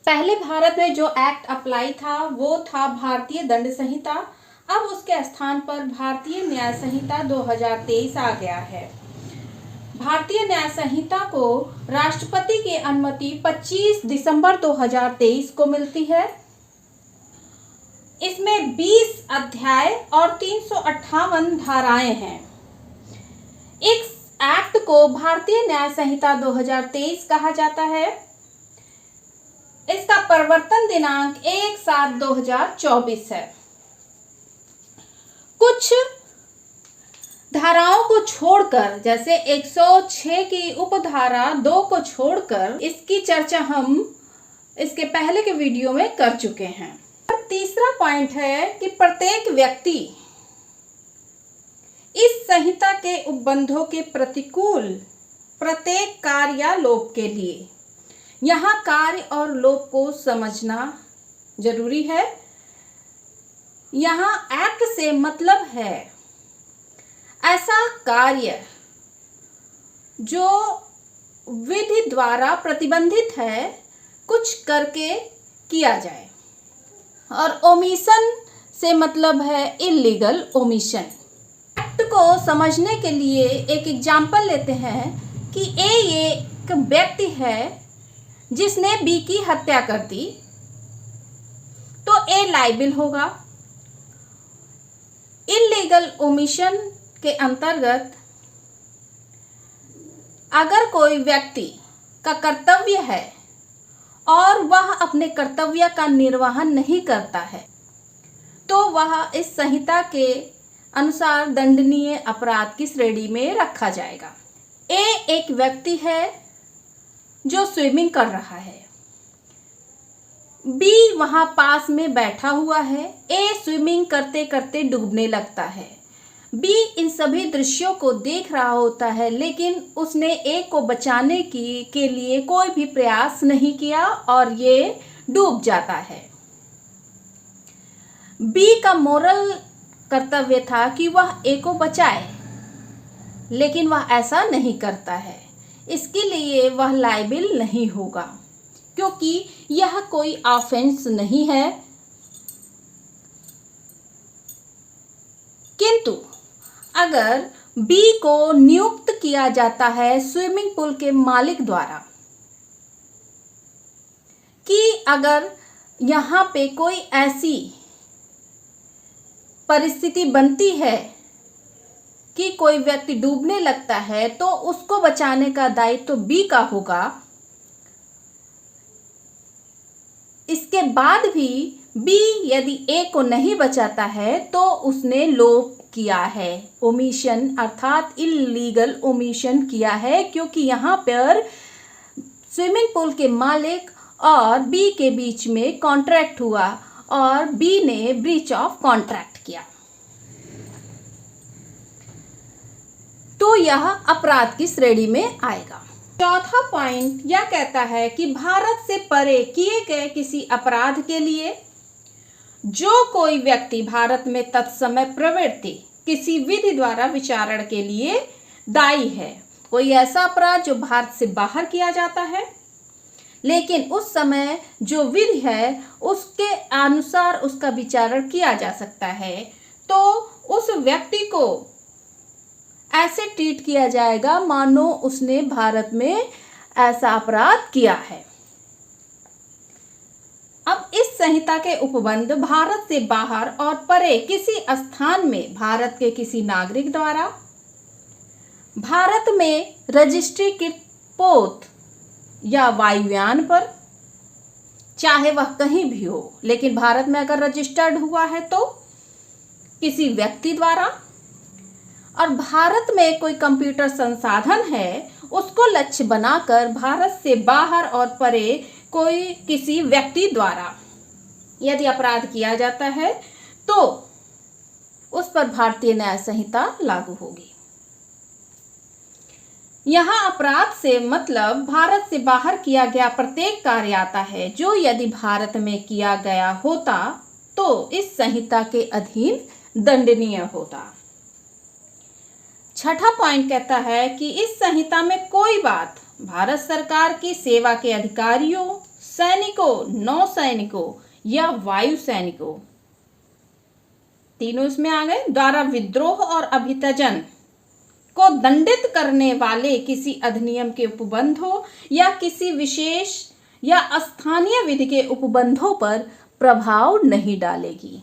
पहले भारत में जो एक्ट अप्लाई था वो था भारतीय दंड संहिता। अब उसके स्थान पर भारतीय न्याय संहिता 2023 आ गया है। भारतीय न्याय संहिता को राष्ट्रपति की अनुमति 25 दिसंबर 2023 को मिलती है। इसमें 20 अध्याय और 358 धाराएं हैं। इस एक्ट को भारतीय न्याय संहिता 2023 कहा जाता है। इसका प्रवर्तन दिनांक 1/7/2024 है। कुछ धाराओं को छोड़कर, जैसे 106 की उपधारा 2 को छोड़कर, इसकी चर्चा हम इसके पहले के वीडियो में कर चुके हैं। तीसरा पॉइंट है कि प्रत्येक व्यक्ति इस संहिता के उपबंधों के प्रतिकूल प्रत्येक कार्य या लोप के लिए, यहाँ कार्य और लोप को समझना जरूरी है। यहाँ एक्ट से मतलब है ऐसा कार्य जो विधि द्वारा प्रतिबंधित है, कुछ करके किया जाए। और ओमिशन से मतलब है इलीगल ओमिशन। एक्ट को समझने के लिए एक एग्जाम्पल लेते हैं कि ये एक व्यक्ति है जिसने बी की हत्या कर दी, तो ए लायबिल होगा। इलीगल ओमिशन के अंतर्गत अगर कोई व्यक्ति का कर्तव्य है और वह अपने कर्तव्य का निर्वहन नहीं करता है, तो वह इस संहिता के अनुसार दंडनीय अपराध की श्रेणी में रखा जाएगा। ए एक व्यक्ति है जो स्विमिंग कर रहा है, बी वहां पास में बैठा हुआ है। ए स्विमिंग करते करते डूबने लगता है। बी इन सभी दृश्यों को देख रहा होता है, लेकिन उसने ए को बचाने के लिए कोई भी प्रयास नहीं किया और ये डूब जाता है। बी का मोरल कर्तव्य था कि वह ए को बचाए, लेकिन वह ऐसा नहीं करता है। इसके लिए वह लायबिल नहीं होगा, क्योंकि यह कोई ऑफेंस नहीं है। किंतु अगर बी को नियुक्त किया जाता है स्विमिंग पूल के मालिक द्वारा कि अगर यहाँ पे कोई ऐसी परिस्थिति बनती है कि कोई व्यक्ति डूबने लगता है, तो उसको बचाने का दायित्व तो बी का होगा। इसके बाद भी बी यदि ए को नहीं बचाता है तो उसने लोप किया है, ओमिशन अर्थात इलीगल ओमिशन किया है, क्योंकि यहाँ पर स्विमिंग पूल के मालिक और बी के बीच में कॉन्ट्रैक्ट हुआ और बी ने ब्रीच ऑफ कॉन्ट्रैक्ट किया, तो यह अपराध की श्रेणी में आएगा। चौथा पॉइंट यह कहता है कि भारत से परे किए गए किसी अपराध के लिए जो कोई व्यक्ति भारत में तत्समय प्रवृत्ति किसी विधि द्वारा विचारण के लिए दायी है, कोई ऐसा अपराध जो भारत से बाहर किया जाता है, लेकिन उस समय जो विधि है उसके अनुसार उसका विचारण किया जा सकता है, तो उस व्यक्ति को ऐसे ट्रीट किया जाएगा मानो उसने भारत में ऐसा अपराध किया है। अब इस संहिता के उपबंध भारत से बाहर और परे किसी स्थान में भारत के किसी नागरिक द्वारा भारत में रजिस्ट्रीकृत पोत या वायुयान पर, चाहे वह कहीं भी हो, लेकिन भारत में अगर रजिस्टर्ड हुआ है तो किसी व्यक्ति द्वारा, और भारत में कोई कंप्यूटर संसाधन है उसको लक्ष्य बनाकर भारत से बाहर और परे कोई किसी व्यक्ति द्वारा यदि अपराध किया जाता है तो उस पर भारतीय न्याय संहिता लागू होगी। यहाँ अपराध से मतलब भारत से बाहर किया गया प्रत्येक कार्य आता है जो यदि भारत में किया गया होता तो इस संहिता के अधीन दंडनीय होता। छठा पॉइंट कहता है कि इस संहिता में कोई बात भारत सरकार की सेवा के अधिकारियों, सैनिकों, नौसैनिकों या वायु सैनिकों, तीनों इसमें आ गए, द्वारा विद्रोह और अभितजन को दंडित करने वाले किसी अधिनियम के उपबंधों या किसी विशेष या स्थानीय विधि के उपबंधों पर प्रभाव नहीं डालेगी।